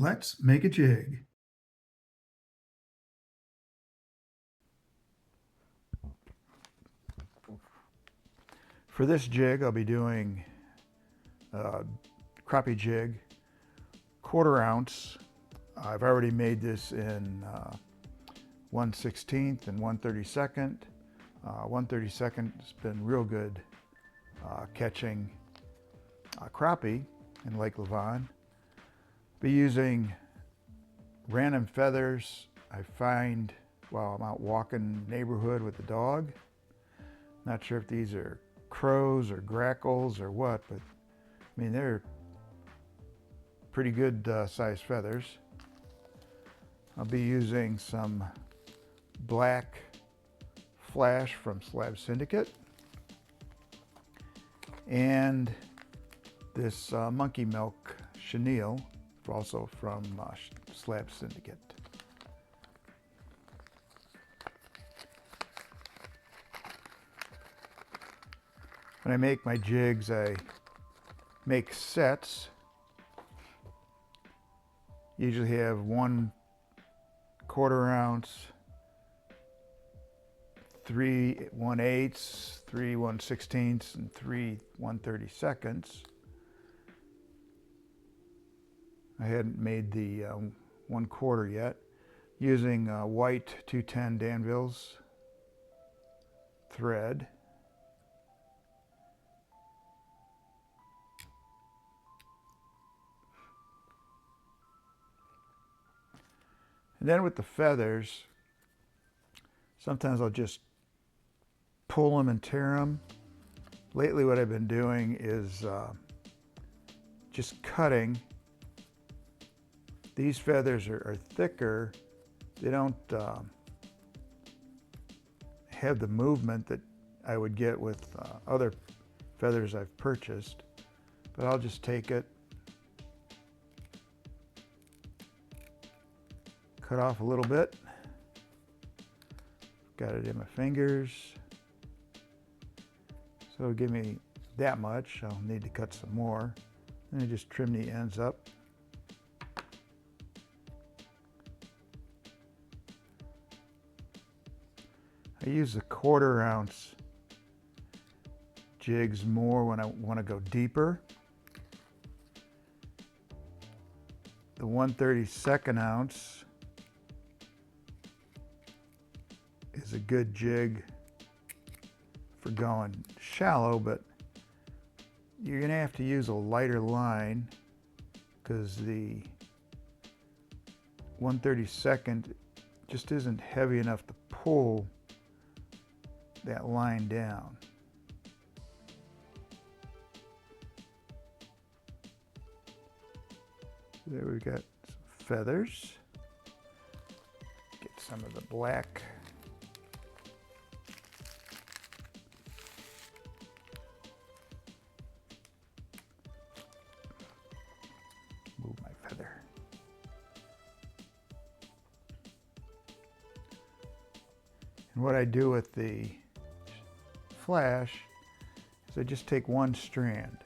Let's make a jig. For this jig, I'll be doing a crappie jig, 1/4 ounce. I've already made this in 1/16 and 1/32. 1/32 has been real good catching crappie in Lake Lavon. Be using random feathers I find while I'm out walking neighborhood with the dog. Not sure if these are crows or grackles or what, but I mean, they're pretty good sized feathers. I'll be using some black flash from Slab Syndicate and this Monkey Milk Chenille, also from Slab Syndicate. When I make my jigs, I make sets. Usually have 1/4 ounce, 3 1/8, 3 1/16, and 3 1/32. I hadn't made the 1/4 yet. Using white 210 Danville's thread. And then with the feathers, sometimes I'll just pull them and tear them. Lately what I've been doing is just cutting. These feathers are thicker. They don't have the movement that I would get with other feathers I've purchased. But I'll just take it, cut off a little bit. Got it in my fingers. So it'll give me that much. I'll need to cut some more. Then I just trim the ends up. I use the 1/4 ounce jigs more when I want to go deeper. The 1/32 ounce is a good jig for going shallow, but you're going to have to use a lighter line because the 1/32 just isn't heavy enough to pull that line down. There we got some feathers. Get some of the black. Move my feather. And what I do with the flash is I just take one strand,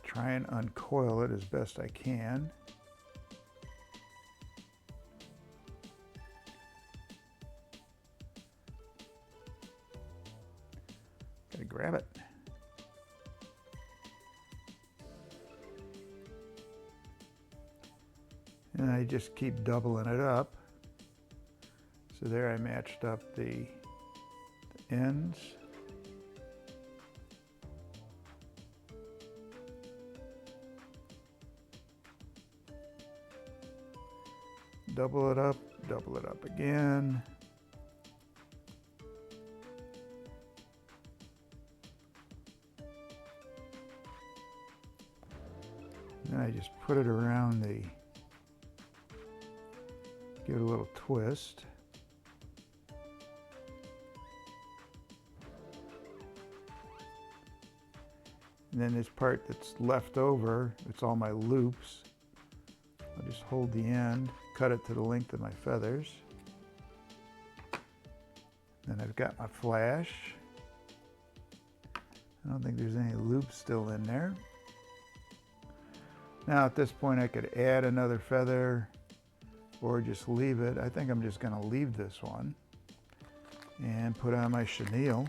try and uncoil it as best I can. Gotta grab it. And I just keep doubling it up. So there I matched up the ends. Double it up again. Then I just put it around the, give it a little twist. And then this part that's left over, it's all my loops. I'll just hold the end, cut it to the length of my feathers. Then I've got my flash. I don't think there's any loops still in there. Now at this point I could add another feather or just leave it. I think I'm just going to leave this one and put on my chenille.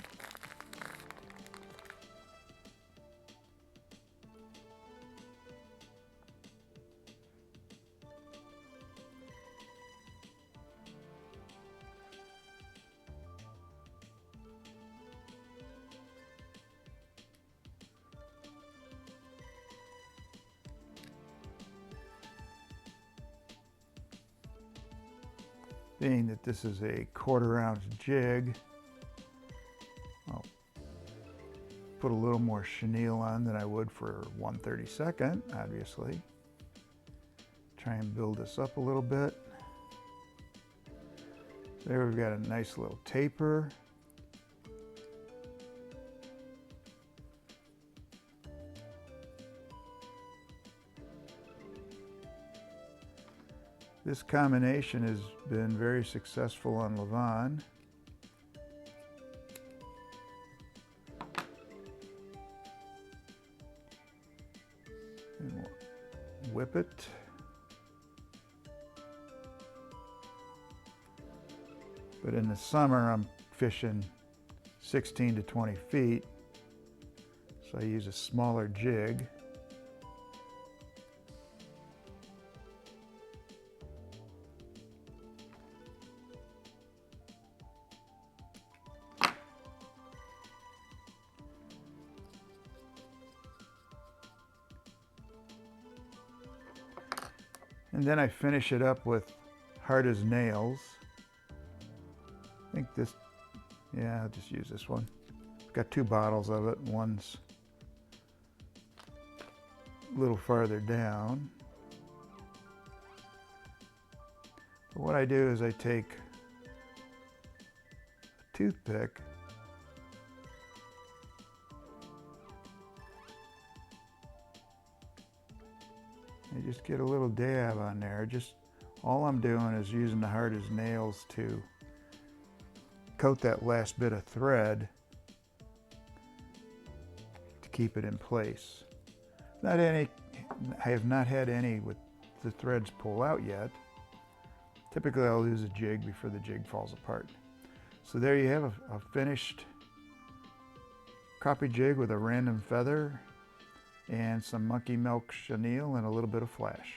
Being that this is a 1/4 ounce jig, I'll put a little more chenille on than I would for 1/32, obviously. Try and build this up a little bit. There we've got a nice little taper. This combination has been very successful on Lavon. And we'll whip it. But in the summer, I'm fishing 16 to 20 feet, so I use a smaller jig. And then I finish it up with hard as nails. I think this, yeah, I'll just use this one. I've got 2 bottles of it. One's a little farther down. But what I do is I take a toothpick and just get a little dab on there. Just all I'm doing is using the hard as nails to coat that last bit of thread to keep it in place. I have not had any with the threads pull out yet. Typically I'll use a jig before the jig falls apart. So there you have a finished crappie jig with a random feather and some Monkey Milk Chenille and a little bit of flash.